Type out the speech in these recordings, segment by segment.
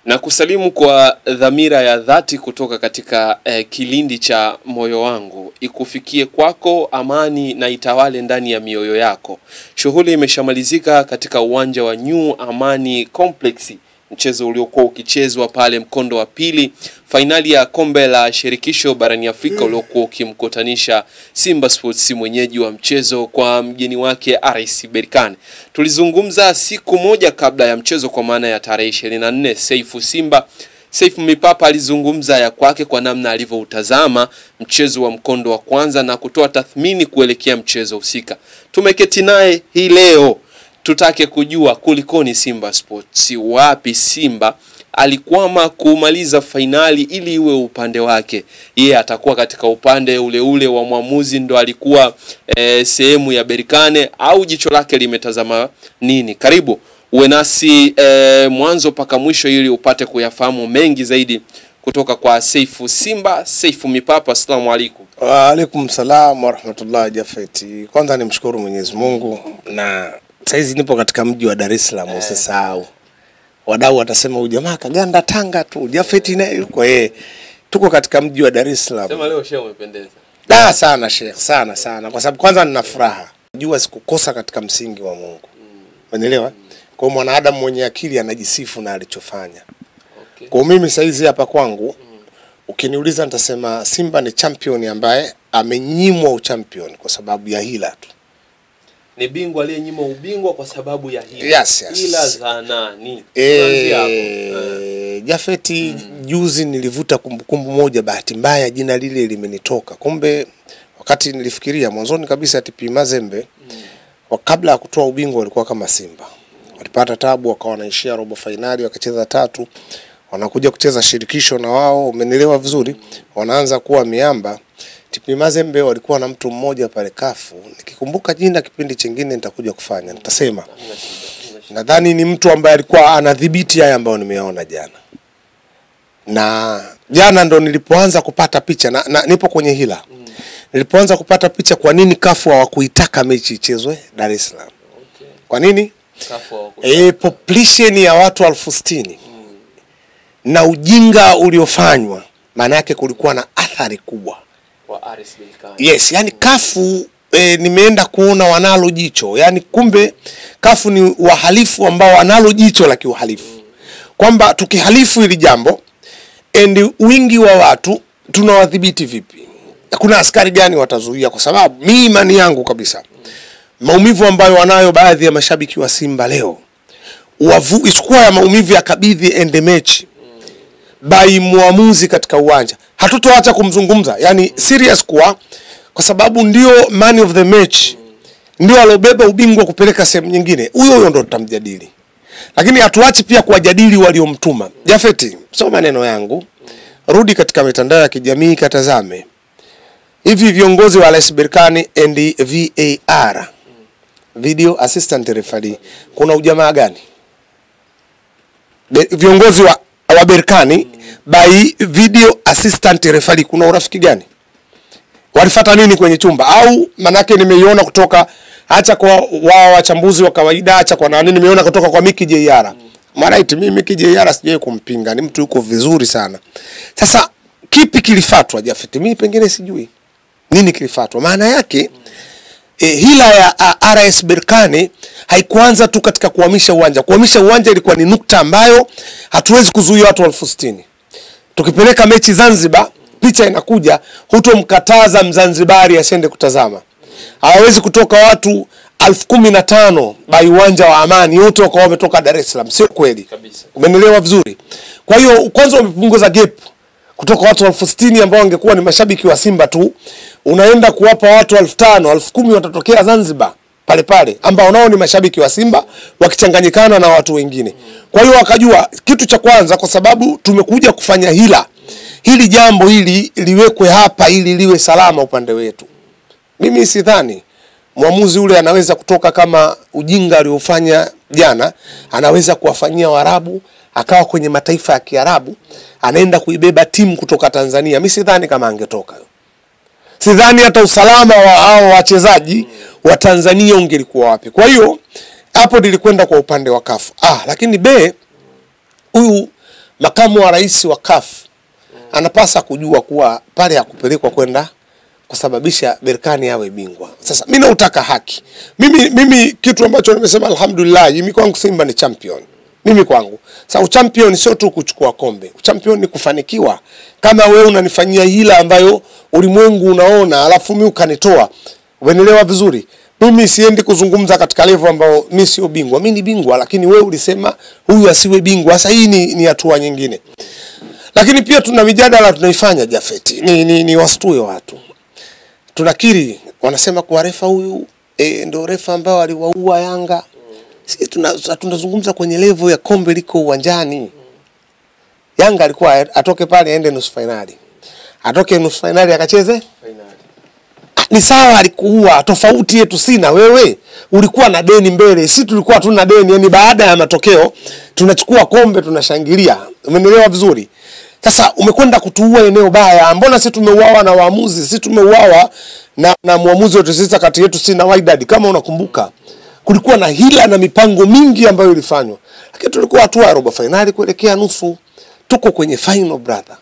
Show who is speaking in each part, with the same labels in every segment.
Speaker 1: Na kusalimu kwa dhamira ya dhati kutoka katika kilindi cha moyo wangu. Ikufikie kwako amani na itawale ndani ya mioyo yako. Shughuli imeshamalizika katika uwanja wa New Amani Complex. Mchezo uliokuwa ukichezwa pale mkondo wa pili, fainali ya kombe la shirikisho barani Afrika uliokuwa ukimkutanisha Simba Sports mwenyeji wa mchezo kwa mgeni wake RS Berkane. Tulizungumza siku moja kabla ya mchezo kwa maana ya tarehe 24. Saifu Mipapa alizungumza ya kwake kwa namna alivyoutazama mchezo wa mkondo wa kwanza na kutoa tathmini kuelekea mchezo husika. Tumeketi naye hii leo tutake kujua kulikoni Simba Sports, wapi Simba alikwama kumaliza fainali ili iwe upande wake. Yeye atakuwa katika upande ule wa mwamuzi, ndo alikuwa sehemu ya Berkane, au jicho lake limetazama nini? Karibu uwe nasi mwanzo mpaka mwisho ili upate kuyafahamu mengi zaidi kutoka kwa Saifu Mipapa. Asalamu alaykum.
Speaker 2: Wa alaykum salaam wa rahmatullahi Jafeti. Kwanza nimshukuru Mwenyezi Mungu, na saizi nipo katika mji wa Dar es Salaam. Usisahau wadau watasema ujamaa kaganda Tanga tu, Jafeti naye yuko tuko katika mji wa Dar es Salaam.
Speaker 1: Sema leo shehe umependeza.
Speaker 2: Sana sheikh, sana kwa sababu kwanza nina furaha. Jua sikukosa katika msingi wa Mungu. Unaelewa? Kwa mwanadamu mwenye akili anajisifu na alichofanya. Okay. Kwa mimi saizi hapa kwangu ukiniuliza nitasema Simba ni champion ambaye amenyimwa uchampion kwa sababu ya hila tu.
Speaker 1: Ni bingwa aliyenyimwa ubingwa kwa sababu ya hila.
Speaker 2: Yes.
Speaker 1: Hila za nani?
Speaker 2: Jafeti, juzi nilivuta kumbukumbu moja, bahati mbaya jina lile limenitoka. Kumbe wakati nilifikiria mwanzoni kabisa TP Mazembe kabla ya kutoa ubingwa walikuwa kama Simba. Walipata tabu, wakawa wanaishia robo finali, wakacheza 3, wanakuja kucheza shirikisho na wao, umenielewa vizuri, wanaanza kuwa miamba. TP Mazembe walikuwa na mtu mmoja pale kafu, nikikumbuka jina kipindi kingine nitakuja kufanya nitasema. Nadhani ni mtu ambaye alikuwa anadhibiti haya ambayo nimeona jana. Na jana ndo nilipoanza kupata picha na nipo kwenye hila. Nilipoanza kupata picha kwa nini kafu hawakuitaka mechi ichezwe Dar es Salaam. Kwa nini? Population ya watu 60,000 na ujinga uliofanywa, maana yake kulikuwa na athari kubwa
Speaker 1: wa RS Berkane.
Speaker 2: Yes, yani kafu nimeenda kuona wanalo jicho. Yani kumbe kafu ni wahalifu ambao wanalo jicho la kiuhalifu. Kwamba tukihalifu hili jambo wingi wa watu tunawadhibiti vipi? Kuna askari gani watazuia? Kwa sababu mimi imani yangu kabisa, maumivu ambayo wanayo baadhi ya mashabiki wa Simba leo, isikuwa ya maumivu ya kabidhi ende mechi by muamuzi katika uwanja, hatutoacha kumzungumza. Yani serious kwa sababu ndio man of the match, ndio alobeba ubingwa kupeleka sehemu nyingine, huyo ndo tutamjadili. Lakini hatuachi pia kuwajadili waliomtuma. Jafeti, soma maneno yangu, rudi katika mitandao ya kijamii katazame. Hivi viongozi wa RS Berkane and VAR, video assistant referee, kuna ujamaa gani? Viongozi wa Berkane by video assistant referee, kuna urafiki gani? Walifuata nini kwenye chumba? Au manake nimeiona kutoka, acha kwa wao wachambuzi wa kawaida, acha kwa nani, nimeona kutoka kwa Miki JR. Maraiti, mimi Miki JR sijaye kumpinga, ni mtu yuko vizuri sana. Sasa kipi kilifuatwa Jafeti? Mimi pengine sijui nini kilifuatwa. Maana yake hila ya RS Berkane haikuanza tu katika kuhamisha uwanja. Kuhamisha uwanja ilikuwa ni nukta ambayo hatuwezi kuzuia watu 60,000. Tukipeleka mechi Zanzibar, picha inakuja, hutomkataza Mzanzibari asende kutazama. Hawezi kutoka watu 15,000 by uwanja wa Amani wote wako wametoka Dar es Salaam. Sio kweli kabisa. Umenielewa vizuri? Kwa hiyo kwanza wamepunguza gap kutoka watu 60,000 ambao wangekuwa ni mashabiki wa Simba tu, unaenda kuwapa watu 5,000, 10,000 watatokea Zanzibar pale ambao nao ni mashabiki wa Simba wakichanganyikana na watu wengine. Kwa hiyo wakajua kitu cha kwanza, kwa sababu tumekuja kufanya hila, hili jambo hili liwekwe hapa ili liwe salama upande wetu. Mimi sidhani muamuzi ule anaweza kutoka kama ujinga aliofanya jana, anaweza kuwafanyia Waarabu, akawa kwenye mataifa ya Kiarabu, anaenda kuibeba timu kutoka Tanzania. Mimi sidhani kama angetoka. Sidhani hata usalama wa hao wachezaji wa Tanzania ungelikuwa wapi. Kwa hiyo hapo nilikwenda kwa upande wa kafu. Lakini huyu makamu wa rais wa CAF anapasa kujua kuwa pale ya kupelekwa kwenda kusababisha Berkane awe bingwa. Sasa mimi nautaka haki. Mimi kitu ambacho nimesema alhamdulillah, mimi kwangu Simba ni champion. Mimi kwangu. Sasa uchampion sio tu kuchukua kombe. Uchampion ni kufanikiwa. Kama wewe unanifanyia hila ambayo ulimwengu unaona alafu mimi ukanitoa. Umeelewa vizuri? Mimi siendi kuzungumza katika level ambao mimi sio bingwa. Mimi ni bingwa, lakini wewe ulisema huyu asiwe bingwa. Sasa hii ni hatua nyingine. Lakini pia tuna mijadala tunaifanya Jafeti. Ni wastue watu. Tunakiri wanasema kwa refa huyu ndio refa ambao aliwaua Yanga. Sisi tunazungumza kwenye level ya kombe liko uwanjani. Yanga alikuwa atoke pale aende nusu finali. Atoke nusu finali akacheze finali. Ni sawa alikuwa, tofauti yetu sina wewe. Ulikuwa na deni mbele, sisi tulikuwa hatuna deni, yani baada ya matokeo tunachukua kombe tunashangilia. Umeelewa vizuri? Sasa umekwenda kutuua eneo baya. Mbona sisi tumeuawa na waamuzi? Sisi tumeuawa na muamuzi wetu sisi kati yetu si na Wydad kama unakumbuka. Kulikuwa na hila na mipango mingi ambayo ilifanywa. Lakini tulikuwa hatua ya robo finali kuelekea nusu. Tuko kwenye final brother.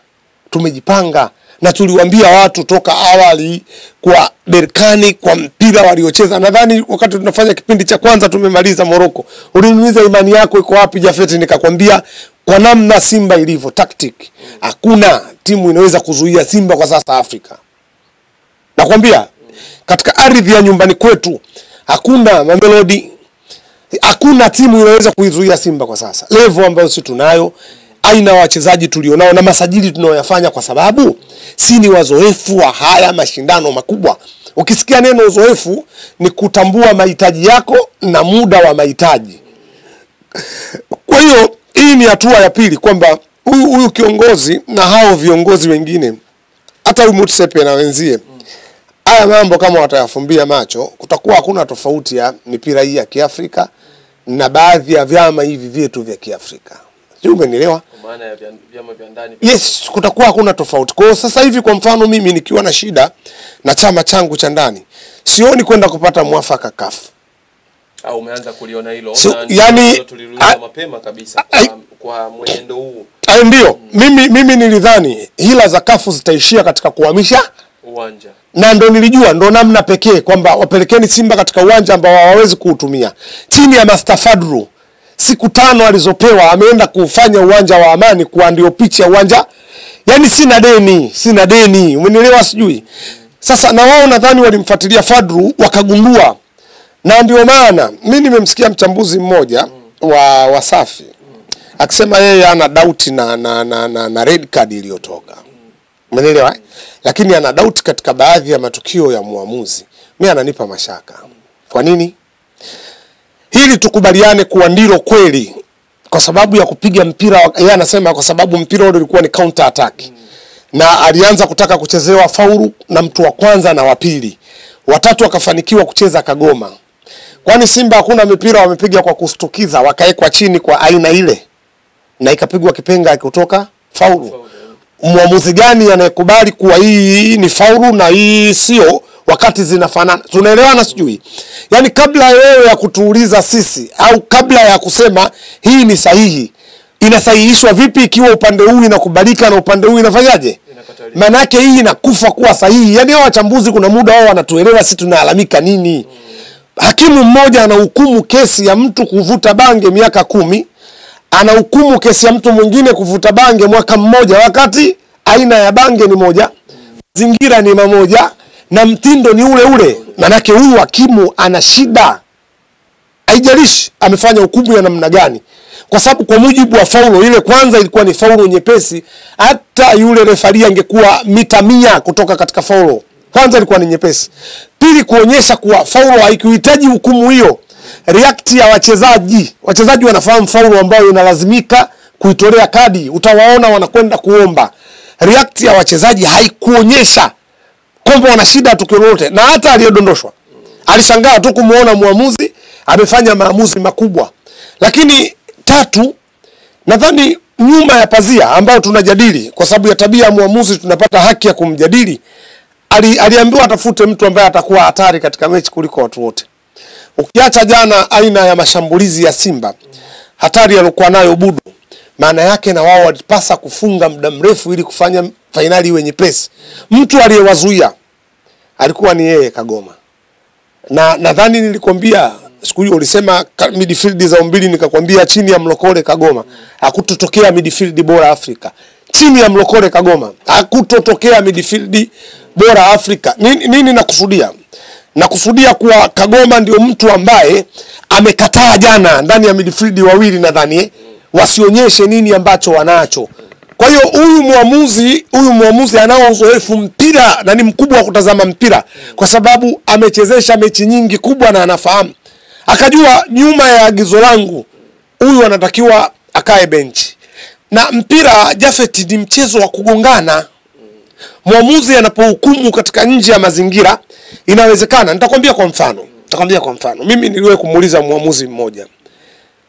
Speaker 2: Tumejipanga na tuliwaambia watu toka awali kwa Berkane kwa mpira waliocheza. Nadhani wakati tunafanya kipindi cha kwanza tumemaliza Morocco. Uliniuliza imani yako iko wapi Jafeti, nikakwambia kwa namna Simba ilivyo tactic, hakuna timu inaweza kuzuia Simba kwa sasa Afrika. Nakwambia katika ardhi ya nyumbani kwetu hakuna Mamelodi, hakuna timu inaweza kuizuia Simba kwa sasa. Level ambayo sisi tunayo, aina wachezaji tulionao na masajili tunayoyafanya, kwa sababu si ni wazoefu wa haya mashindano makubwa. Ukisikia neno uzoefu ni kutambua mahitaji yako na muda wa mahitaji. Kwa hiyo hii ni hatua ya pili kwamba huyu kiongozi na hao viongozi wengine hata Mutsepe na wenzie haya mambo kama watayafumbia macho, kutakuwa hakuna tofauti ya mipira hii ya Kiafrika na baadhi ya vyama hivi vyetu vya Kiafrika. Sio, umenielewa?
Speaker 1: Kwa maana ya vyama vya ndani.
Speaker 2: Yes, kutakuwa hakuna tofauti. Kwa sasa hivi kwa mfano mimi nikiwa na shida na chama changu cha ndani, sioni kwenda kupata mwafaka CAF.
Speaker 1: Au umeanza kuliona hilo?
Speaker 2: Yani
Speaker 1: tulirudia mapema kabisa kwa mwenendo huu.
Speaker 2: Ndio. Mimi nilidhani hila za CAF zitaishia katika kuhamisha
Speaker 1: uwanja.
Speaker 2: Na ndo nilijua ndo namna pekee kwamba wapelekeni Simba katika uwanja ambao hawawezi kuutumia. Chini ya Master Fadru siku 5 alizopewa ameenda kufanya uwanja wa Amani kwa ndio pitch ya uwanja. Yani sina deni. Umenielewa sijui? Sasa na wao nadhani walimfuatilia Fadru wakagundua. Na ndio maana mimi nimemsikia mchambuzi mmoja wa Wasafi akisema yeye ana doubt na red card iliyotoka. Umeelewa? Lakini ana doubt katika baadhi ya matukio ya muamuzi. Mimi ananipa mashaka. Kwa nini? Hili tukubaliane kuwa ndilo kweli kwa sababu ya kupiga mpira. Yeye anasema kwa sababu mpira ule ulikuwa ni counter attack. Na alianza kutaka kuchezewa faulu na mtu wa kwanza na wa pili. Watatu wakafanikiwa kucheza kagoma. Kwani Simba hakuna mipira wamepiga kwa kustukiza wakaekwa chini kwa aina ile na ikapigwa kipenga kutoka faulu? Muamuzi gani anayekubali kuwa hii ni faulu na hii sio wakati zinafanana? Tunaelewana sijui? Yani kabla wewe ya kutuuliza sisi au kabla ya kusema hii ni sahihi, inasahihishwa vipi ikiwa upande huu inakubalika na upande huu inafanyaje? Maana yake hii inakufa kuwa sahihi. Yani hao wachambuzi kuna muda wao wanatuelewa sisi tunalalamika nini. Hakimu mmoja anahukumu kesi ya mtu kuvuta bange miaka 10, anahukumu kesi ya mtu mwingine kuvuta bange mwaka mmoja, wakati aina ya bange ni moja, mazingira ni mamoja na mtindo ni ule ule. Manake huyu hakimu ana shida. Haijalishi amefanya hukumu ya namna gani. Kwa sababu kwa mujibu wa faulo ile kwanza ilikuwa ni faulo nyepesi, hata yule refari angekuwa mita 100 kutoka katika faulo. Kwanza ilikuwa ni nyepesi. Pili, kuonyesha kuwa faulo haikuhitaji hukumu hiyo. React ya wachezaji wanafahamu faulo ambayo inalazimika kuitolea kadi, utawaona wanakwenda kuomba. React ya wachezaji haikuonyesha kwamba wana shida tukio lolote, na hata aliyodondoshwa alishangaa tu kumuona muamuzi amefanya maamuzi makubwa. Lakini tatu, nadhani nyuma ya pazia ambao tunajadili kwa sababu ya tabia ya muamuzi tunapata haki ya kumjadili, aliambiwa atafute mtu ambaye atakuwa hatari katika mechi kuliko watu wote. Ukiacha jana aina ya mashambulizi ya Simba, hatari alikuwa nayo Budu. maana yake na wao walipasa kufunga muda mrefu ili kufanya fainali iwe nyepesi. Mtu aliyewazuia alikuwa ni yeye Kagoma. Na nadhani nilikwambia siku hiyo ulisema midfield za mbili, nikakwambia chini ya Mlokole Kagoma hakutotokea midfield bora Afrika. Chini ya Mlokole Kagoma hakutotokea midfield bora Afrika. Nini nakusudia? Nakusudia kuwa Kagoma ndio mtu ambaye amekataa jana ndani ya midfield wawili nadhani wasionyeshe nini ambacho wanacho. Kwa hiyo huyu muamuzi anao uzoefu mpira na ni mkubwa wa kutazama mpira kwa sababu amechezesha mechi nyingi kubwa na anafahamu. Akajua nyuma ya agizo langu huyu anatakiwa akae benchi. Na mpira Jafet ni mchezo wa kugongana. Muamuzi anapohukumu katika nje ya mazingira inawezekana. Nitakwambia kwa mfano. Mimi niliwahi kumuuliza muamuzi mmoja.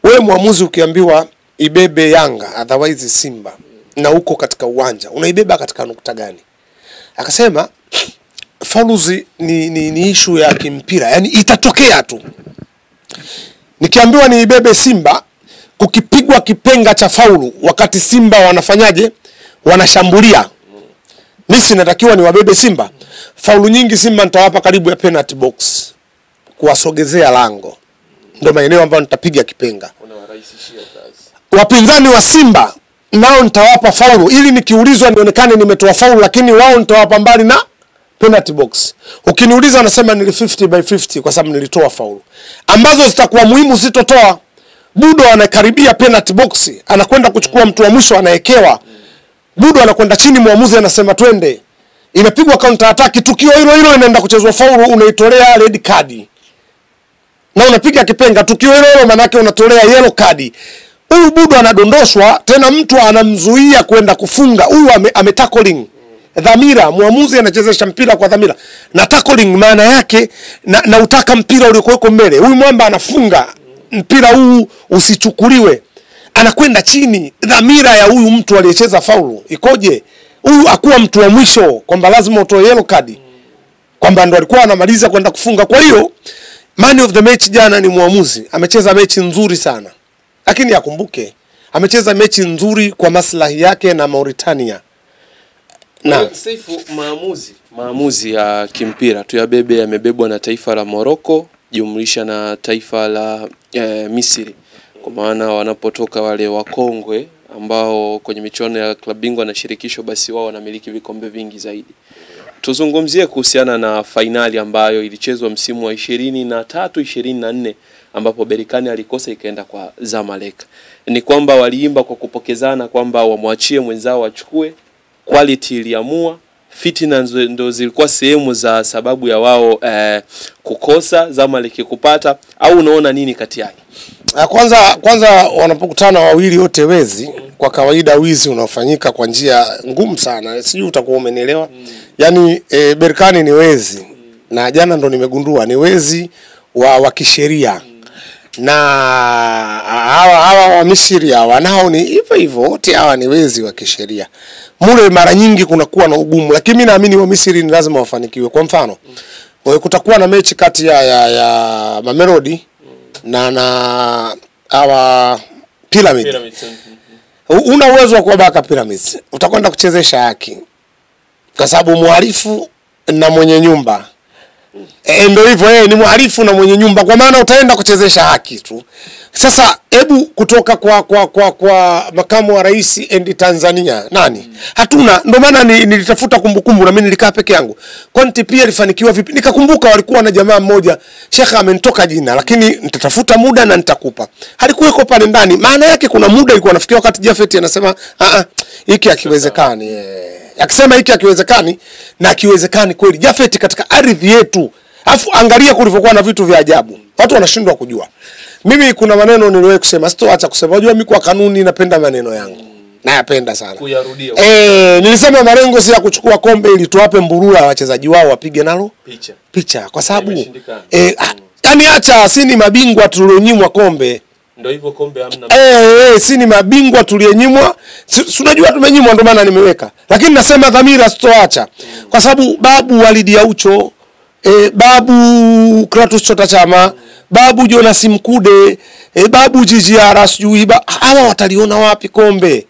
Speaker 2: Wewe muamuzi ukiambiwa ibebe Yanga otherwise Simba na uko katika uwanja, unaibeba katika nukta gani? Akasema fauluzi ni issue ya kimpira, yani itatokea tu. Nikiambiwa niibebe Simba, kukipigwa kipenga cha faulu wakati Simba wanafanyaje? Wanashambulia. Mimi natakiwa niwabebe Simba. Faulu nyingi Simba nitawapa karibu ya penalty box, kuwasogezea lango. Ndio maeneo ambayo nitapiga kipenga.
Speaker 1: Unawarahisishia kazi.
Speaker 2: Wapinzani wa Simba nao nitawapa faulu ili nikiulizwa nionekane nimetoa faulu, lakini wao nitawapa mbali na penalty box. Ukiniuliza nasema ni 50/50 kwa sababu nilitoa faulu. Ambazo zitakuwa muhimu sitotoa. Budo anakaribia penalty box, anakwenda kuchukua mtu wa mwisho anaekewa. Budo anakwenda chini, muamuzi anasema twende. Inapigwa counter attack, tukio hilo inaenda kuchezwa faulu, unaitolea red card. Na unapiga kipenga, tukio hilo maana yake unatolea yellow card. Huyu Budo anadondoshwa, tena mtu anamzuia kwenda kufunga. Huyu ametackling. Dhamira, muamuzi anachezesha mpira kwa dhamira. Na tackling maana yake na utaka mpira uliokuweko mbele. Huyu mwamba anafunga mpira huu usichukuliwe. Anakwenda chini. Dhamira ya huyu mtu aliyecheza faulu ikoje? Huyu akuwa mtu wa mwisho kwamba lazima utoe yellow card. Kwamba ndo alikuwa anamaliza kwenda kufunga. Kwa hiyo man of the match jana ni muamuzi. Amecheza mechi nzuri sana. Lakini akumbuke amecheza mechi nzuri kwa maslahi yake na Mauritania.
Speaker 1: Na Saifu, maamuzi ya kimpira tuyabebe yamebebwa na taifa la Morocco jumlisha na taifa la Misri, kwa maana wanapotoka wale wakongwe ambao kwenye michuano ya klabu bingwa na shirikisho basi wao wanamiliki vikombe vingi zaidi. Tuzungumzie kuhusiana na fainali ambayo ilichezwa msimu wa 23-24 ambapo Berkane alikosa ikaenda kwa Zamalek. Ni kwamba waliimba kwa kupokezana kwamba wamwachie mwenzao achukue, quality iliamua, fitness ndo zilikuwa sehemu za sababu ya wao kukosa, Zamalek kupata, au unaona nini kati yake?
Speaker 2: Kwanza wanapokutana wawili wote wezi, kwa kawaida wizi unaofanyika kwa njia ngumu sana. Sijui utakuwa umenielewa. Yaani Berkane ni wezi. Na jana ndo nimegundua ni wezi wa kisheria. Na hawa wa Misri wanao ni hivyo wote, hawa ni wezi wa kisheria. Mule mara nyingi kunakuwa na ugumu, lakini mimi naamini wa Misri ni lazima wafanikiwe. Kwa mfano, kutakuwa na mechi kati ya Mamelodi na hawa Pyramids. Una uwezo wa kuwabaka Pyramids. Utakwenda kuchezesha haki. Kwa sababu muhalifu na mwenye nyumba. Ndio hivyo, ni muhalifu na mwenye nyumba, kwa maana utaenda kuchezesha haki tu. Sasa hebu kutoka kwa makamu wa rais endi Tanzania nani? Hatuna. Ndio maana nilitafuta kumbukumbu na mimi nilikaa peke yangu. Conte pia alifanikiwa vipi? Nikakumbuka walikuwa na jamaa mmoja, Sheikh amenitoka jina, lakini nitatafuta muda na nitakupa. Halikuweko pale ndani. Maana yake kuna muda ilikuwa nafikia wakati Jafet anasema hiki hakiwezekani. Akisema hiki hakiwezekani na kiwezekani kweli. Jafet katika ardhi yetu. Alafu angalia kulivyokuwa na vitu vya ajabu. Watu wanashindwa kujua. Mimi kuna maneno niliwahi kusema, sitoacha kusema. Unajua mimi kwa kanuni napenda maneno yangu. Nayapenda sana.
Speaker 1: Kuyarudia.
Speaker 2: Nilisema malengo si ya kuchukua kombe ili tuwape mburula wachezaji wao wapige nalo picha. Kwa sababu yani acha si ni mabingwa tulionyimwa kombe.
Speaker 1: Ndio hivyo kombe hamna.
Speaker 2: Si ni mabingwa tulionyimwa. Unajua tumenyimwa ndio maana nimeweka. Lakini nasema dhamira sitoacha. Kwa sababu babu Walidi Aucho, babu Kratos Chota Chama, Babu Jonas Mkude, Babu GGR sijui hawa wataliona wapi kombe?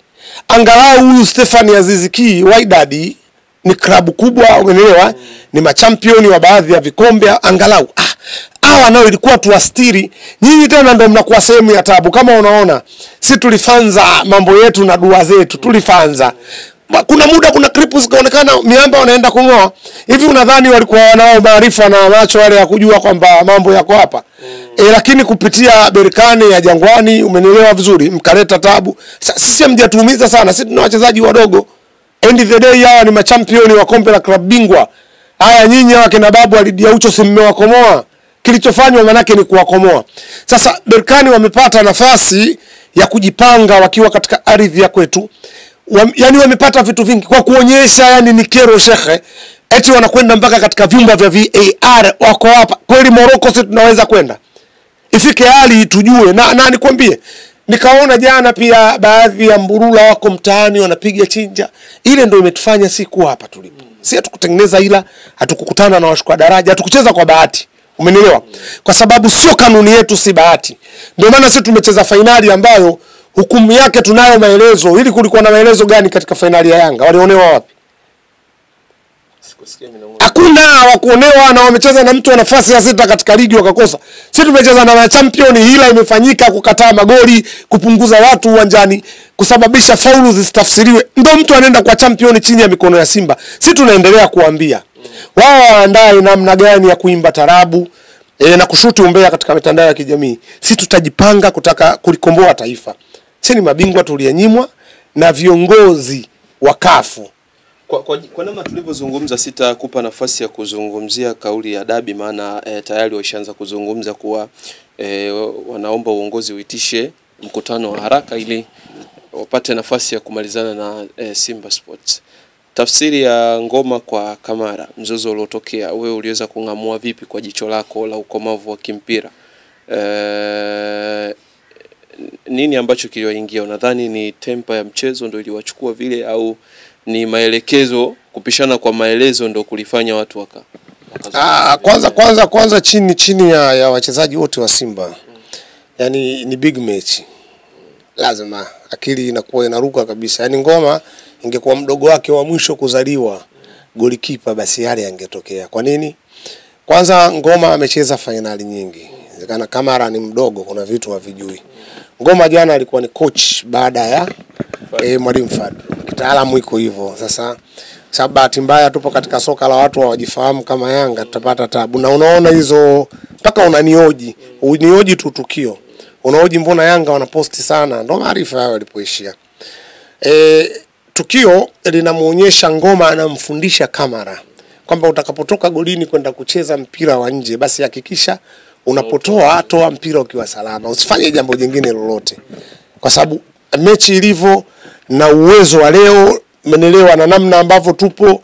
Speaker 2: Angalau huyu Stefan Aziz Ki Wydad ni klabu kubwa, umeelewa? Ni machampioni wa baadhi ya vikombe, angalau hawa nao ilikuwa tuwastiri. Nyinyi tena ndio mnakuwa sehemu ya tabu. Kama unaona si tulifanza mambo yetu na dua zetu, tulifanza. Kuna muda kuna clips zikaonekana miamba wanaenda kungoa. Hivi unadhani walikuwa wanao maarifa na macho wale ya kujua kwamba mambo yako hapa? Lakini kupitia Berkane ya Jangwani, umenielewa vizuri, mkaleta tabu. Sisi hamjatuumiza sana, sisi tuna wachezaji wadogo. End the day hawa ni machampioni wa kombe la klabu bingwa. Haya nyinyi hawa kina Babu alidia ucho si mmewakomoa. Kilichofanywa manake ni kuwakomoa. Sasa Berkane wamepata nafasi ya kujipanga wakiwa katika ardhi ya kwetu. Yani wamepata vitu vingi kwa kuonyesha, yani ni kero shekhe. Eti wanakwenda mpaka katika vyumba vya VAR wako hapa. Kweli Morocco sisi tunaweza kwenda. Ifike hali tujue na nikwambie, nikaona jana pia baadhi ya mburula wako mtaani wanapiga chinja. Ile ndio imetufanya siku hapa tulipo. Si hatukutengeneza ila hatukukutana na washuka daraja, hatukucheza kwa bahati. Umenielewa? Kwa sababu sio kanuni yetu, si bahati. Ndio maana sisi tumecheza finali ambayo hukumu yake tunayo maelezo. Ili kulikuwa na maelezo gani katika finali ya Yanga? Walionewa wapi? Hakuna wakuonewa, na wamecheza na mtu wa nafasi ya 6 katika ligi wakakosa. Sisi tumecheza na champion, hila imefanyika, kukataa magoli, kupunguza watu uwanjani, kusababisha faulu zisitafsiriwe. Ndio mtu anaenda kwa champion chini ya mikono ya Simba. Sisi tunaendelea kuambia wao waandae namna gani ya kuimba tarabu na kushuti umbea katika mitandao ya kijamii. Sisi tutajipanga kutaka kulikomboa taifa. Sisi ni mabingwa tulienyimwa na viongozi wa kafu.
Speaker 1: Kwa namna tulivyozungumza, sitakupa nafasi ya kuzungumzia kauli ya dabi, maana tayari washaanza kuzungumza kuwa wanaomba uongozi uitishe mkutano wa haraka ili wapate nafasi ya kumalizana na Simba Sports. Tafsiri ya ngoma kwa Kamara, mzozo uliotokea, wewe uliweza kungamua vipi kwa jicho lako la ukomavu wa kimpira? Nini ambacho kiliwaingia? Unadhani ni tempa ya mchezo ndio iliwachukua vile, au ni maelekezo, kupishana kwa maelezo ndio kulifanya watu
Speaker 2: kwanza chini ya wachezaji wote wa Simba. Yani ni big match. Lazima akili inakuwa inaruka kabisa. Yani ngoma ingekuwa mdogo wake wa mwisho kuzaliwa, golikipa, basi yale yangetokea. Kwa nini? Kwanza ngoma amecheza finali nyingi. Inawezekana Kamara ni mdogo, kuna vitu havijui. Ngoma jana alikuwa ni coach baada ya Mwalimu Fadlu. Kitaalamu iko hivyo. Sasa sababu bahati mbaya tupo katika soka la watu hawajifahamu kama Yanga, tutapata tabu. Na unaona hizo mpaka unioji tu tukio. Unaoji mbona Yanga wanaposti sana, ndio maarifa yao yalipoishia. Tukio linamuonyesha ngoma anamfundisha Kamara kwamba utakapotoka golini kwenda kucheza mpira wa nje, basi hakikisha unapotoa toa mpira ukiwa salama, usifanye jambo jingine lolote. Kwa sababu mechi ilivyo na uwezo wa leo, menelewa na namna ambavyo tupo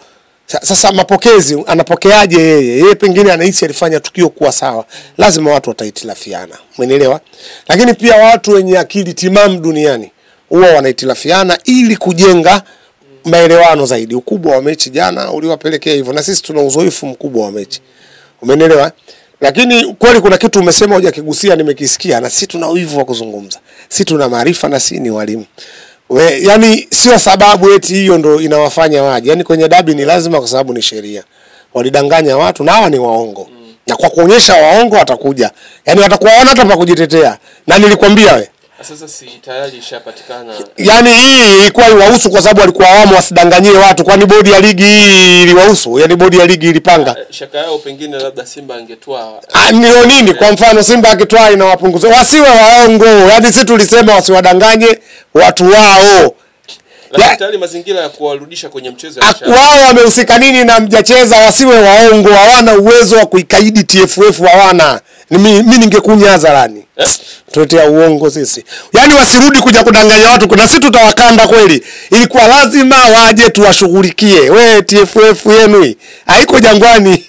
Speaker 2: sasa, mapokezi anapokeaje yeye pengine anahisi alifanya tukio kuwa sawa. Lazima watu wataitilafiana, menelewa. Lakini pia watu wenye akili timamu duniani huwa wanaitilafiana ili kujenga maelewano zaidi. Ukubwa wa mechi jana uliwapelekea hivyo, na sisi tuna uzoefu mkubwa wa mechi, umeelewa. Lakini kweli kuna kitu umesema hujakigusia, nimekisikia, na sisi tuna uivu wa kuzungumza. Sisi tuna maarifa na sisi ni walimu. Yani sio sababu eti hiyo ndo inawafanya waje. Yani kwenye dabi ni lazima, kwa sababu ni sheria. Walidanganya watu na hawa ni waongo. Na kwa kuonyesha waongo watakuja. Yani watakuwa wana hata pa kujitetea. Na nilikwambia wewe,
Speaker 1: sasa si tayari ishapatikana.
Speaker 2: Yani hii ilikuwa iwahusu kwa sababu walikuwa wamo wasidanganyie watu, kwani bodi ya ligi hii iliwahusu. Yani bodi ya ligi ilipanga.
Speaker 1: Shaka yao pengine labda Simba angetoa.
Speaker 2: Ndio nini? Kwa mfano Simba akitoa inawapunguza. Wasiwe waongo. Yani sisi tulisema wasiwadanganye watu wao.
Speaker 1: Tayari mazingira ya kuwarudisha kwenye mchezo
Speaker 2: wao wamehusika nini na mjacheza? Wasiwe waongo, hawana uwezo wa kuikaidi TFF, hawana. Mimi ningekunya hadharani. Tuletea uongo sisi. Yani wasirudi kuja kudanganya watu, kuna sisi tutawakanda kweli. Ilikuwa lazima waje tuwashughulikie. Wewe TFF yenu hii haiko Jangwani.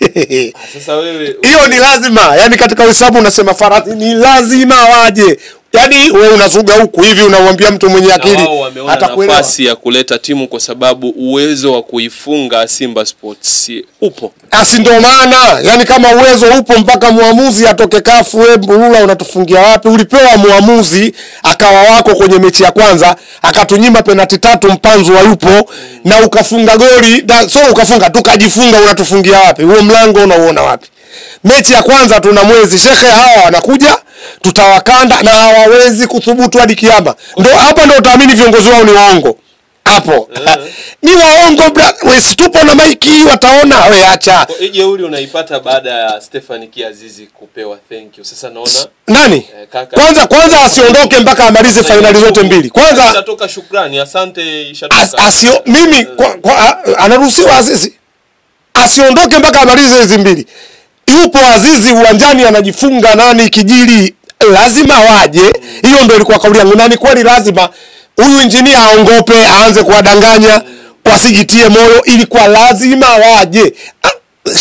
Speaker 1: Sasa wewe
Speaker 2: hiyo ni lazima. Yani katika hesabu unasema faradhi ni lazima waje. yani wewe unasuga huku hivi unamwambia mtu mwenye akili
Speaker 1: atakuelewa. Nafasi ya kuleta timu kwa sababu uwezo wa kuifunga Simba Sports upo.
Speaker 2: Asi ndio maana, yani kama uwezo upo mpaka muamuzi atoke kafu, wewe Mbulula unatufungia wapi? Ulipewa muamuzi akawa wako kwenye mechi ya kwanza, akatunyima penalti 3 Mpanzu wa yupo na ukafunga goli, so ukafunga tukajifunga, unatufungia wapi? Huo mlango unauona wapi? Mechi ya kwanza tuna mwezi shekhe, hawa wanakuja tutawakanda na hawawezi kuthubutu hadi kiyama. Ndio hapa ndio utaamini viongozi wao ni waongo. Hapo ni waongo wewe, tupo na maiki wataona wewe, acha.
Speaker 1: Jeuri unaipata baada ya Stefan Kiazizi kupewa thank you. Sasa naona
Speaker 2: nani kwanza asiondoke mpaka amalize finali zote mbili. Kwanza
Speaker 1: itatoka shukrani, asante ishatoka.
Speaker 2: Mimi anaruhusiwa Azizi asiondoke mpaka amalize hizo mbili. Yupo Azizi uwanjani anajifunga nani kijili, lazima waje. Hiyo ndio ilikuwa kauli yangu, nani kweli lazima huyu engineer aongope, aanze kuwadanganya wasijitie moyo, ilikuwa lazima waje.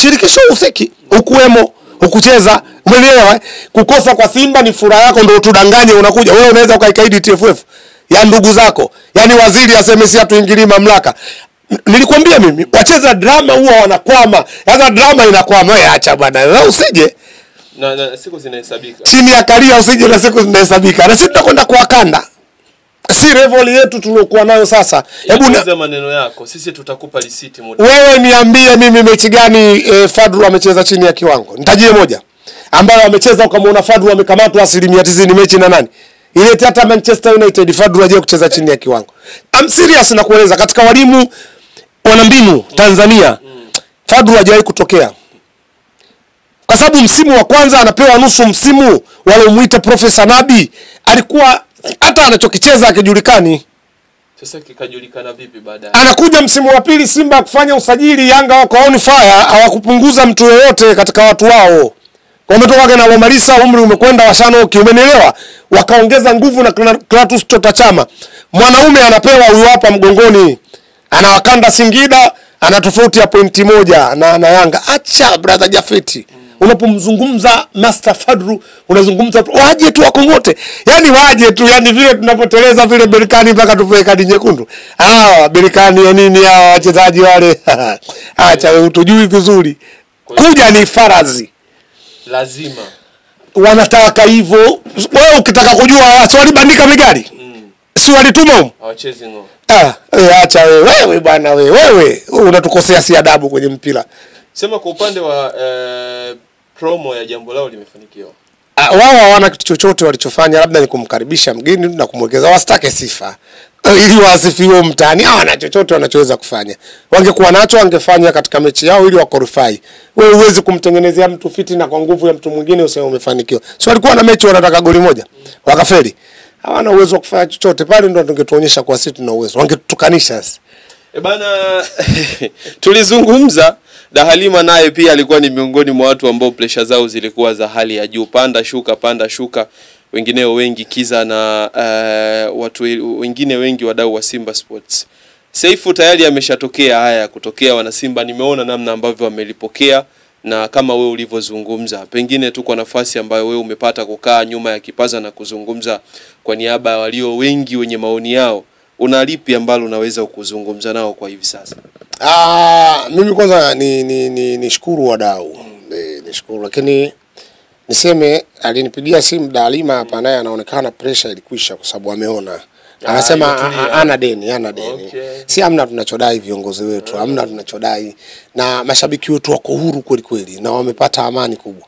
Speaker 2: Shirikisho useki ukuwemo ukucheza, umeelewa? Kukosa kwa Simba ni furaha yako, ndio tudanganye unakuja wewe, unaweza ukaikaidi TFF ya ndugu zako, yani waziri aseme si atuingilie mamlaka. Nilikwambia mimi wacheza drama huwa wanakwama. Sasa drama inakwama, wewe acha bwana, wewe usije
Speaker 1: na siku zinahesabika
Speaker 2: chini ya kalia, usije na siku zinahesabika, na sisi tutakwenda kuwakanda. Si level yetu tulokuwa nayo sasa.
Speaker 1: Hebu na maneno yako, sisi tutakupa risiti muda.
Speaker 2: Wewe niambie mimi mechi gani Fadlu amecheza chini ya kiwango? Nitajie moja ambayo amecheza ukamwona Fadlu amekamatwa 90% mechi na nani? Ile hata Manchester United Fadlu aje kucheza chini ya kiwango. I'm serious na kueleza, katika walimu wana mbinu Tanzania Fadlu hajawahi kutokea. Kwa sababu msimu wa kwanza anapewa nusu msimu, wale umuita Profesa Nabi alikuwa hata anachokicheza akijulikani.
Speaker 1: Sasa kikajulikana vipi baadaye?
Speaker 2: Anakuja msimu wa pili Simba kufanya usajili, Yanga wako on fire, hawakupunguza mtu yoyote katika watu wao. Wametoka na Lomalisa, umri umekwenda washano, umeelewa? Wakaongeza nguvu na Kratos Totachama. Mwanaume anapewa huyu hapa mgongoni, anawakanda Singida, ana tofauti ya pointi 1 na Yanga. Acha brother Jafeti. Unapomzungumza Master Fadlu unazungumza waje tu wakongote, yani waje tu, yani vile tunapoteleza vile Berkane mpaka tupewe kadi nyekundu. Berkane ya nini hawa wachezaji wale? Acha wewe utujui vizuri. Kuja ni farazi
Speaker 1: lazima
Speaker 2: wanataka hivyo. Wewe ukitaka kujua swali bandika migari si walituma
Speaker 1: hawachezi ngo.
Speaker 2: Acha wewe bwana, wewe unatukosea si adabu kwenye mpira.
Speaker 1: Sema kwa upande wa promo ya jambo lao limefanikiwa.
Speaker 2: Wao hawana kitu chochote walichofanya, labda ni kumkaribisha mgeni na kumwekeza, wasitake sifa ili wasifiwe mtaani. Hawana chochote wanachoweza kufanya. Wangekuwa nacho wangefanya katika mechi yao ili wakorify. Wewe uweze kumtengenezea mtu fitina kwa nguvu ya mtu mwingine useme umefanikiwa. So walikuwa na mechi wanataka goli moja, wakafeli. Hawana uwezo wa kufanya chochote. Pale ndo tungetuonyesha kwa sisi tuna uwezo. Wangetukanisha sasa.
Speaker 1: Bana tulizungumza na Halima, naye pia alikuwa ni miongoni mwa watu ambao pressure zao zilikuwa za hali ya juu, panda shuka, wengineo wengi Kiza na watu wengine wengi wadau wa Simba Sports. Saifu tayari ameshatokea haya kutokea, wana Simba nimeona namna ambavyo wamelipokea, na kama wewe ulivyozungumza, pengine tu kwa nafasi ambayo wewe umepata kukaa nyuma ya kipaza na kuzungumza kwa niaba ya walio wengi wenye maoni yao, una lipi ambalo unaweza kuzungumza nao kwa hivi sasa?
Speaker 2: Mimi kwanza ni shukuru wadau. Nishukuru, lakini niseme alinipigia simu Dalima hapa, naye anaonekana pressure ilikwisha kwa sababu ameona. Anasema ana deni. Okay. Si amna tunachodai viongozi wetu, amna tunachodai, na mashabiki wetu wako huru kweli na wamepata amani kubwa.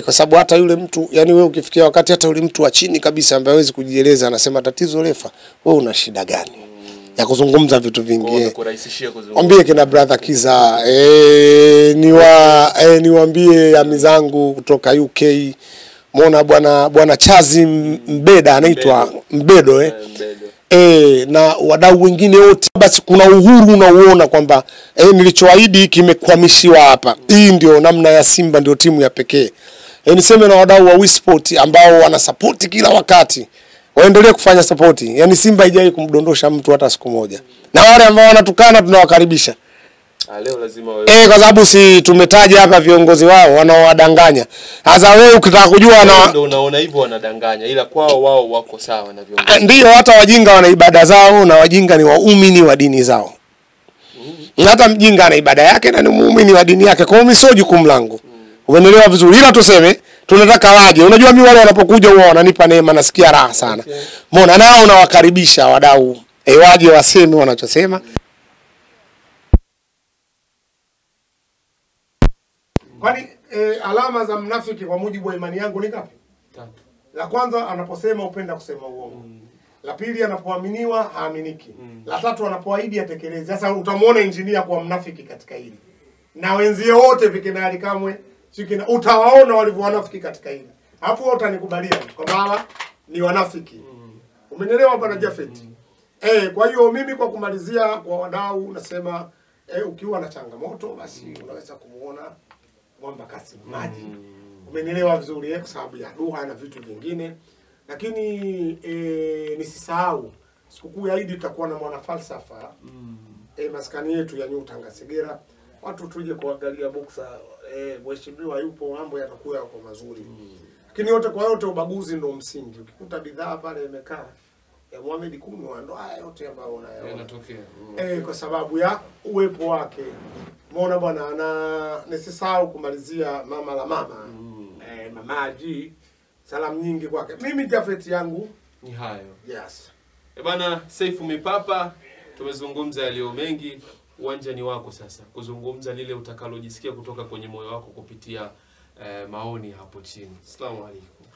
Speaker 2: Kwa sababu hata yule mtu, yani wewe ukifikia wakati hata yule mtu wa chini kabisa ambaye hawezi kujieleza anasema tatizo refa, wewe una shida gani ya kuzungumza vitu vingi? Mwambie kina brother Kiza, niwaambie ami zangu kutoka UK, muona bwana Chazi Mbeda anaitwa Mbedo na wadau wengine wote, basi kuna uhuru unaoona kwamba nilichoahidi kimekwamishiwa hapa. Hii ndio namna ya Simba, ndio timu ya pekee. Niseme na wadau wa WeSport ambao wana support kila wakati, waendelee kufanya support. Yani Simba haijawahi kumdondosha mtu hata siku moja. Na wale ambao wanatukana tunawakaribisha.
Speaker 1: Leo lazima wewe.
Speaker 2: Kwa sababu si tumetaja hapa viongozi wao wanaowadanganya. Sasa wewe ukitaka kujua
Speaker 1: ndio unaona hivyo wanadanganya, ila kwao wao wako sawa na viongozi.
Speaker 2: Ndio, hata wajinga wana ibada zao na wajinga ni waumini wa dini zao. Hata mjinga ana ibada yake na ni muumini wa dini yake. Kwa hiyo sio jukumu langu. Umeelewa vizuri? Ila tuseme tunataka waje. Unajua mimi wale wanapokuja huwa wananipa neema, nasikia raha sana. Mbona nao unawakaribisha wadau waje waseme wanachosema. Kwani alama za mnafiki kwa mujibu wa imani yangu ni ngapi? 3. La kwanza anaposema upenda kusema uongo. La pili anapoaminiwa haaminiki. La tatu anapoahidi atekeleze. Sasa utamuona injinia kwa mnafiki katika hili. Na wenzie wote vikinali kamwe sikina utawaona walivyo wanafiki katika hili. Hapo utanikubalia kwamba ni wanafiki. Umenielewa bwana Jafet? Kwa hiyo mimi kwa kumalizia kwa wadau nasema ukiwa na changamoto basi unaweza kumuona Mwamba Kasim Maji. Umenielewa vizuri kwa sababu ya dua na vitu vingine. Lakini nisisahau sikukuu ya Eid tutakuwa na mwana falsafa maskani yetu ya New Tanga Segera. Watu tuje kuangalia boxer mheshimiwa yupo, mambo yatakuwa yako mazuri. Lakini yote kwa yote ubaguzi ndio msingi. Ukikuta bidhaa pale imekaa ya Mohamed Kunwa ndo haya yote ambayo unayaona yanatokea. Kwa sababu ya uwepo wake. Umeona bwana, na nisisahau kumalizia mama la mama. Mamaji salamu nyingi kwake. Mimi Jafet yangu
Speaker 1: ni hayo.
Speaker 2: Yes.
Speaker 1: Bwana Saifu Mipapa, tumezungumza yaliyo mengi. Uwanja ni wako sasa kuzungumza lile utakalojisikia kutoka kwenye moyo wako kupitia maoni hapo chini. Asalamu alaykum.